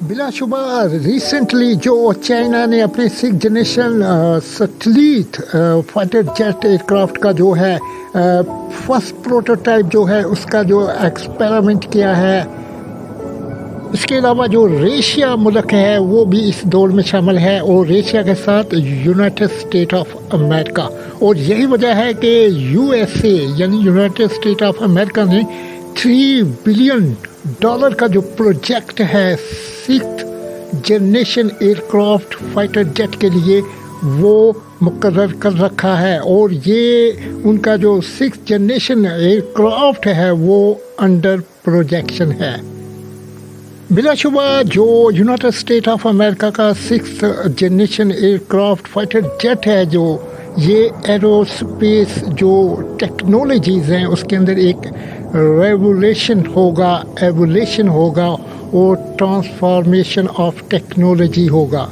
बिला शुबा रिसेंटली जो चाइना ने अपने 6th generation satellite fighter jet aircraft का जो है फर्स्ट प्रोटोटाइप जो है उसका जो एक्सपेरिमेंट किया है। इसके अलावा जो रशिया मुल्क है वो भी इस दौड़ में शामिल है और रशिया के साथ यूनाइटेड स्टेट ऑफ अमेरिका, और यही वजह है कि यूएसए यानी यूनाइटेड स्टेट ऑफ अमेरिका ने $3 बिलियन का जो प्रोजेक्ट है 6th generation aircraft fighter jet के लिए वो मुकर्रर कर रखा है, और ये उनका जो 6th जनरेशन एयरक्राफ्ट है वो अंडर प्रोजेक्शन है। बिलाशुबा जो यूनाइटेड स्टेट ऑफ अमेरिका का 6th generation aircraft fighter jet है, जो ये एरोस्पेस जो टेक्नोलॉजीज़ हैं उसके अंदर एक रेवोल्यूशन होगा और ट्रांसफॉर्मेशन ऑफ टेक्नोलॉजी होगा।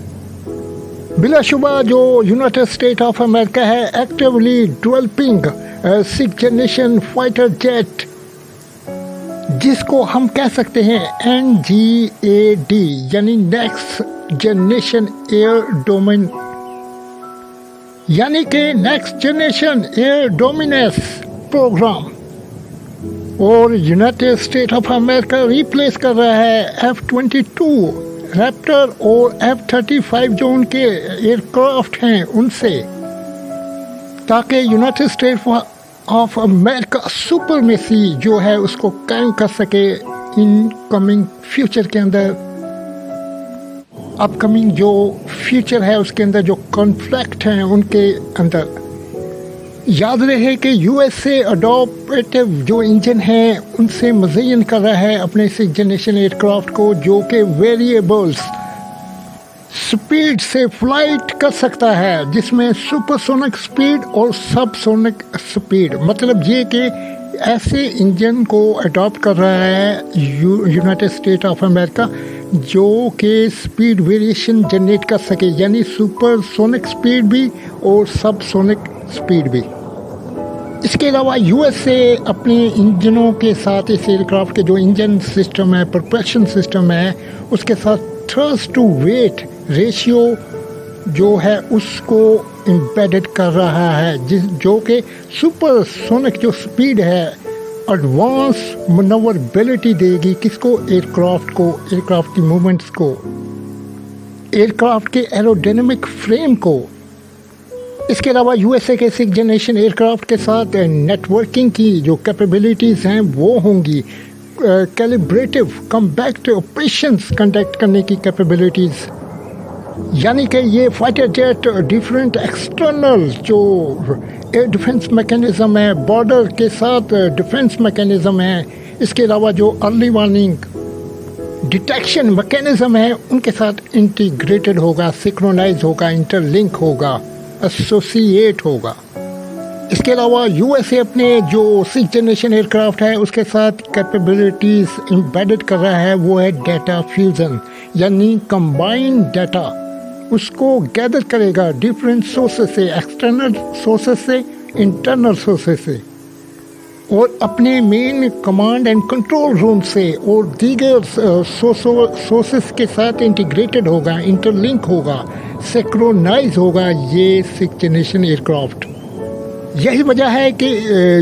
बिलाशुबा जो यूनाइटेड स्टेट ऑफ अमेरिका है actively developing 6th generation fighter jet, जिसको हम कह सकते हैं NGAD यानी नेक्स्ट जनरेशन एयर डोमेन, यानी कि next generation air dominance program, और United State of America replace कर रहा है F-22 रैप्टर और F-35 जो उनके एयरक्राफ्ट हैं उनसे, ताकि United State of America supremacy जो है उसको कायम कर सके इनकमिंग फ्यूचर के अंदर। अपकमिंग जो फ्यूचर है उसके अंदर जो कॉन्फ्लिक्ट हैं उनके अंदर। याद रहे कि यूएसए अडॉप्टिव जो इंजन है उनसे मज़यन कर रहा है अपने 6th जनरेशन एयरक्राफ्ट को, जो कि वेरिएबल्स स्पीड से फ्लाइट कर सकता है, जिसमें सुपरसोनिक स्पीड और सबसोनिक स्पीड, मतलब ये कि ऐसे इंजन को अडॉप्ट कर रहा है यूनाइटेड स्टेट ऑफ अमेरिका जो कि स्पीड वेरिएशन जनरेट कर सके, यानी सुपरसोनिक स्पीड भी और सबसोनिक स्पीड भी। इसके अलावा यूएसए अपने इंजनों के साथ इस एयरक्राफ्ट के जो इंजन सिस्टम है, प्रोपल्शन सिस्टम है, उसके साथ थ्रस्ट टू वेट रेशियो जो है उसको एम्बेडेड कर रहा है, जो कि सुपरसोनिक जो स्पीड है एडवांस मनोवरेबिलिटी देगी किसको, एयरक्राफ्ट की मूवमेंट्स को, एयरक्राफ्ट के एरोडायनेमिक फ्रेम को। इसके अलावा यूएसए के 6th जनरेशन एयरक्राफ्ट के साथ नेटवर्किंग की जो कैपेबिलिटीज़ हैं वो होंगी, कैलिब्रेटिव कॉम्पैक्ट ऑपरेशंस कंडक्ट करने की कैपेबिलिटीज़, यानी कि ये फाइटर जेट डिफरेंट एक्सटर्नल जो एयर डिफेंस मैकेनिज़्म है, बॉर्डर के साथ डिफेंस मैकेनिज़्म है, इसके अलावा जो अर्ली वार्निंग डिटेक्शन मैकेनिज़्म है उनके साथ इंटीग्रेटेड होगा, सिंक्रोनाइज होगा, इंटरलिंक होगा, एसोसिएट होगा। इसके अलावा यूएसए अपने जो 6th जनरेशन एयरक्राफ्ट है उसके साथ कैपेबिलिटीज़ एम्बेडेड कर रहा है, वो है डाटा फ्यूज़न, यानी कंबाइंड डाटा उसको गैदर करेगा डिफरेंट सोर्सेस से, एक्सटर्नल सोर्सेस से, इंटरनल सोर्सेस से, और अपने main command and control room से और दीगर सोर्सेस के साथ इंटीग्रेटेड होगा, इंटरलिंक होगा, सिंक्रोनाइज होगा ये 6th जनरेशन एयरक्राफ्ट। यही वजह है कि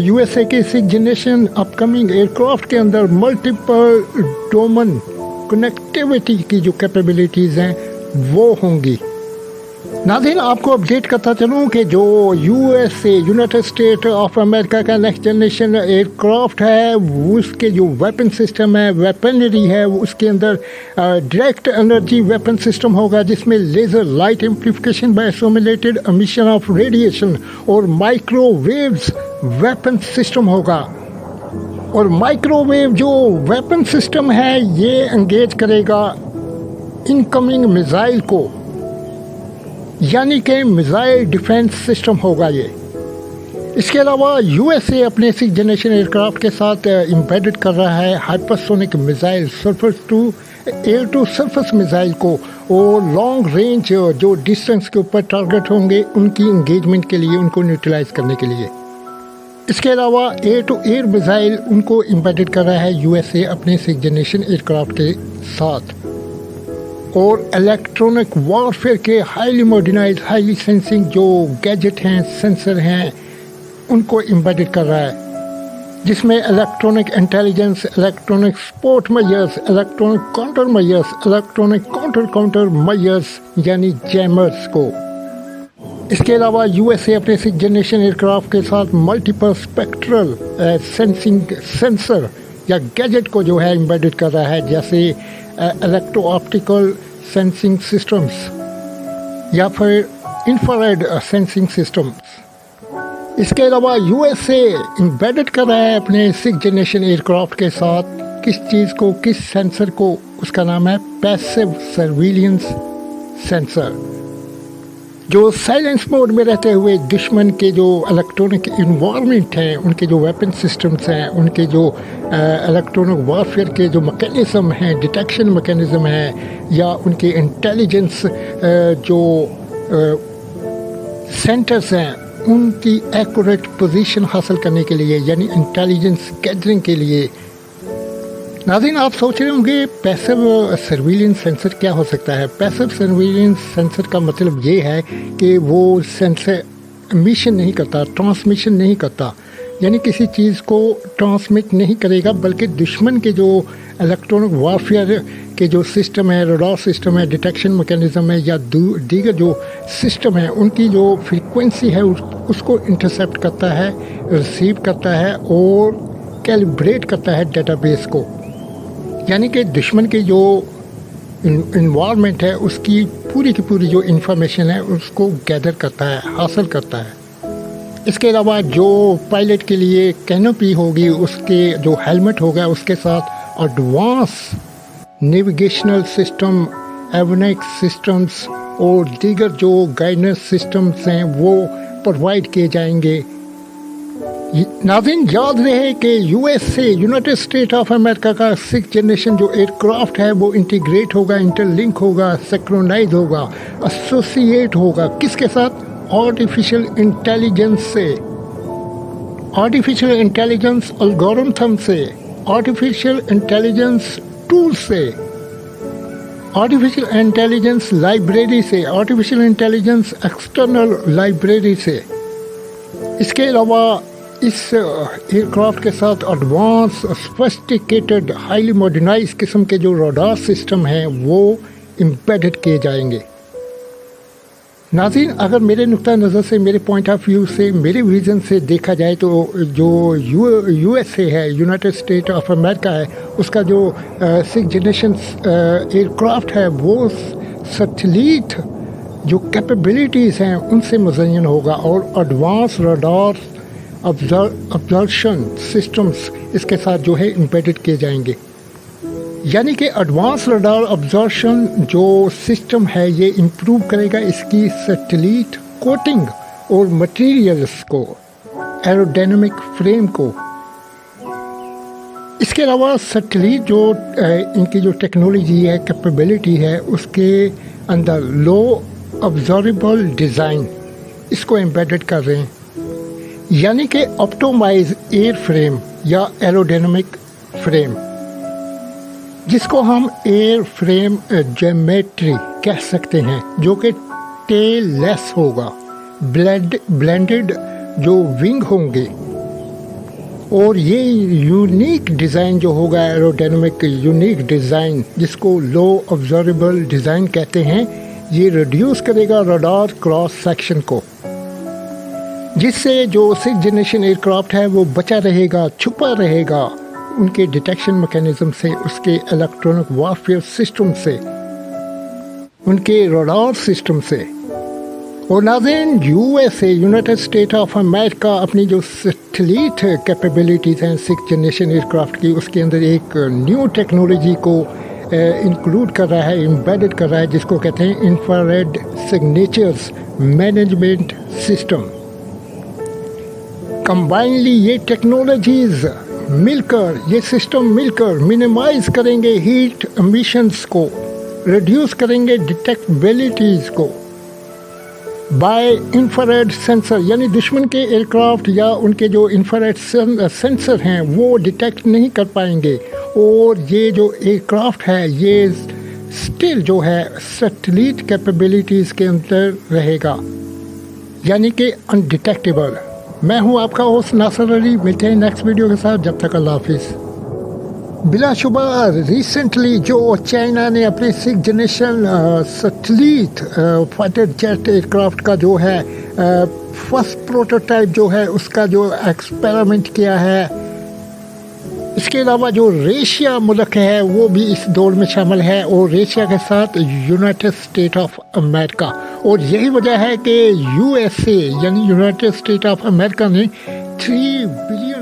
यूएसए के 6th जनरेशन अपकमिंग एयरक्राफ्ट के अंदर मल्टीपल डोमेन कनेक्टिविटी की जो कैपेबिलिटीज़ हैं वो होंगी। नाज़रीन, आपको अपडेट करता चलूँ कि जो USA United State of America का नेक्स्ट जनरेशन एयरक्राफ्ट है उसके जो वेपन सिस्टम है, वेपनरी है, उसके अंदर डायरेक्ट एनर्जी वेपन सिस्टम होगा, जिसमें laser light amplification by stimulated emission of radiation और माइक्रोवेव्स वेपन सिस्टम होगा। और माइक्रोवेव जो वेपन सिस्टम है ये एंगेज करेगा इनकमिंग मिसाइल को, यानी कि मिसाइल डिफेंस सिस्टम होगा ये। इसके अलावा यूएसए अपने 6th जनरेशन एयरक्राफ्ट के साथ एम्बेडेड कर रहा है hypersonic missile, surface to air to surface missile को, और लॉन्ग रेंज जो डिस्टेंस के ऊपर टारगेट होंगे उनकी इंगेजमेंट के लिए, उनको न्यूट्रलाइज करने के लिए। इसके अलावा एयर टू एयर मिसाइल उनको एम्बेडेड कर रहा है यूएसए अपने 6th जनरेशन एयरक्राफ्ट के साथ। اور الیکٹرانک وارفیئر کے ہائیلی ماڈرنائز ہائیلی سینسنگ جو گیجٹ ہیں سینسر ہیں ان کو امبیڈڈ کر رہا ہے، جس میں electronic intelligence, electronic support measures, electronic counter measures, electronic counter measures یعنی جیمرز کو. اس کے علاوہ یو ایس اے اپنے 6 جنریشن ایئر کرافٹ کے ساتھ ملٹیپل اسپیکٹرل سینسنگ سینسر یا گیجٹ کو جو ہے امبیڈڈ کر رہا ہے، جیسے الیکٹرو آپٹیکل سینسنگ سسٹمز یا پھر انفراریڈ سینسنگ سسٹمز. اس کے علاوہ یو ایس اے امبیڈڈ کر رہا ہے اپنے 6 جنریشن ایئر کرافٹ کے ساتھ کس چیز کو، کس سینسر کو، اس کا نام ہے پیسو سرویلنس سینسر، جو سائلنس موڈ میں رہتے ہوئے دشمن کے جو الیکٹرانک انوائرمنٹ ہیں، ان کے جو ویپن سسٹمز ہیں، ان کے جو الیکٹرانک وارفیئر کے جو میکینزم ہیں، ڈیٹیکشن میکینزم ہیں، یا ان کے انٹیلیجنس جو سینٹرز ہیں، ان کی ایکوریٹ پوزیشن حاصل کرنے کے لیے، یعنی انٹیلیجنس گیدرنگ کے لیے. ناظرین، آپ سوچ رہے ہوں گے پیسو سرویلنس سینسر کیا ہو سکتا ہے؟ پیسو سرویلنس سینسر کا مطلب یہ ہے کہ وہ سینسر امیشن نہیں کرتا، ٹرانسمیشن نہیں کرتا، یعنی کسی چیز کو ٹرانسمٹ نہیں کرے گا، بلکہ دشمن کے جو الیکٹرانک وارفیئر کے جو سسٹم ہے، ریڈار سسٹم ہے، ڈیٹیکشن میکینزم ہے، یا دیگر جو سسٹم ہے، ان کی جو فریکوینسی ہے اس کو انٹرسیپٹ کرتا ہے، ریسیو کرتا ہے اور کیلیبریٹ کرتا ہے ڈیٹا بیس کو. یعنی کہ دشمن کی جو انوائرمنٹ ہے اس کی پوری جو انفارمیشن ہے اس کو گیدر کرتا ہے، حاصل کرتا ہے. اس کے علاوہ جو پائلٹ کے لیے کینوپی ہوگی، اس کے جو ہیلمٹ ہوگا، اس کے ساتھ ایڈوانس نیویگیشنل سسٹم، ایونکس سسٹمز اور دیگر جو گائیڈنس سسٹمز ہیں وہ پرووائڈ کیے جائیں گے. ناظرین، یاد رہے کہ U S A United state of America کا 6 جنریشن جو ایئر کرافٹ ہے وہ انٹیگریٹ ہوگا، انٹر لنک ہوگا، سینکرونائز ہوگا، ایسوسیٹ ہوگا کس کے ساتھ؟ آرٹیفیشل انٹیلیجنس سے، آرٹیفیشل انٹیلیجنس الگورتھم سے، آرٹیفیشل انٹیلیجنس ٹول سے، آرٹیفیشل انٹیلیجنس لائبریری سے، آرٹیفیشل انٹیلیجنس ایکسٹرنل لائبریری سے. اس کے علاوہ اس ایئر کرافٹ کے ساتھ ایڈوانس سوفسٹیکیٹڈ ہائیلی ماڈرنائز قسم کے جو ریڈار سسٹم ہیں وہ امبیڈڈ کیے جائیں گے. ناظرین، اگر میرے نقطہ نظر سے، میرے پوائنٹ آف ویو سے، میرے ویژن سے دیکھا جائے تو جو یو ایس اے ہے، یونائٹڈ اسٹیٹ آف امریکہ ہے، اس کا جو 6 جنریشن ایئر کرافٹ ہے وہ سیٹلائٹ جو کیپیبلٹیز ہیں ان سے مزین ہوگا، اور ایڈوانس ریڈار ابزرشن سسٹمز اس کے ساتھ جو ہے امبیڈڈ کیے جائیں گے. یعنی کہ ایڈوانس ریڈار ابزرشن جو سسٹم ہے یہ امپروو کرے گا اس کی سیٹلائٹ کوٹنگ اور مٹیریلز کو، ایروڈینامک فریم کو. اس کے علاوہ سیٹلائٹ جو ان کی جو ٹیکنالوجی ہے، کیپیبلٹی ہے، اس کے اندر لو آبزرویبل ڈیزائن اس کو امبیڈڈ کر رہے ہیں. یعنی کہ آپٹومائز ایئر فریم یا ایروڈینامک فریم، جس کو ہم ایئر فریم جیومیٹری کہہ سکتے ہیں، جو کہ ٹیل لیس ہوگا، بلینڈڈ جو ونگ ہوں گے، اور یہ یونیک ڈیزائن جو ہوگا ایروڈینامک یونیک ڈیزائن جس کو لو آبزرویبل ڈیزائن کہتے ہیں، یہ ریڈیوس کرے گا ریڈار کراس سیکشن کو، جس سے جو 6 جنریشن ایئر کرافٹ ہے وہ بچا رہے گا، چھپا رہے گا ان کے ڈیٹیکشن میکینزم سے، اس کے الیکٹرانک وارفیئر سسٹم سے، ان کے ریڈار سسٹم سے. اور ناظرین، U S A United state of America اپنی جو سیٹلائٹ کیپیبلٹیز ہیں 6 جنریشن ایئر کرافٹ کی، اس کے اندر ایک نیو ٹیکنالوجی کو انکلوڈ کر رہا ہے، امبیڈڈ کر رہا ہے، جس کو کہتے ہیں infrared signatures management system. Combinedly یہ ٹیکنالوجیز مل کر، یہ سسٹم مل کر منیمائز کریں گے ہیٹ امیشنز کو، ریڈیوس کریں گے ڈیٹیکٹیبلٹیز کو بائی انفراریڈ سینسر. یعنی دشمن کے ایئر کرافٹ یا ان کے جو انفراریڈ سینسر ہیں وہ ڈیٹیکٹ نہیں کر پائیں گے، اور یہ جو ایئر کرافٹ ہے یہ स्टिल जो है सैटेलाइट कैपेबिलिटीज़ के अंदर रहेगा, यानी कि अनडिटेक्टेबल। मैं हूं आपका होस्ट नासिर अली। मिलते हैं नेक्स्ट वीडियो के साथ, जब तक अल्लाह हाफिज़। बिलाशुबा रिसेंटली जो चाइना ने अपने 6th generation satellite fighter jet aircraft का जो है फर्स्ट प्रोटोटाइप जो है उसका जो एक्सपेरिमेंट किया है, इसके अलावा जो रशिया मुल्क है वो भी इस दौड़ में शामिल है, और रशिया के साथ यूनाइटेड स्टेट ऑफ अमेरिका। और यही वजह है कि यूएसए यानी यूनाइटेड स्टेट ऑफ अमेरिका ने $3 बिलियन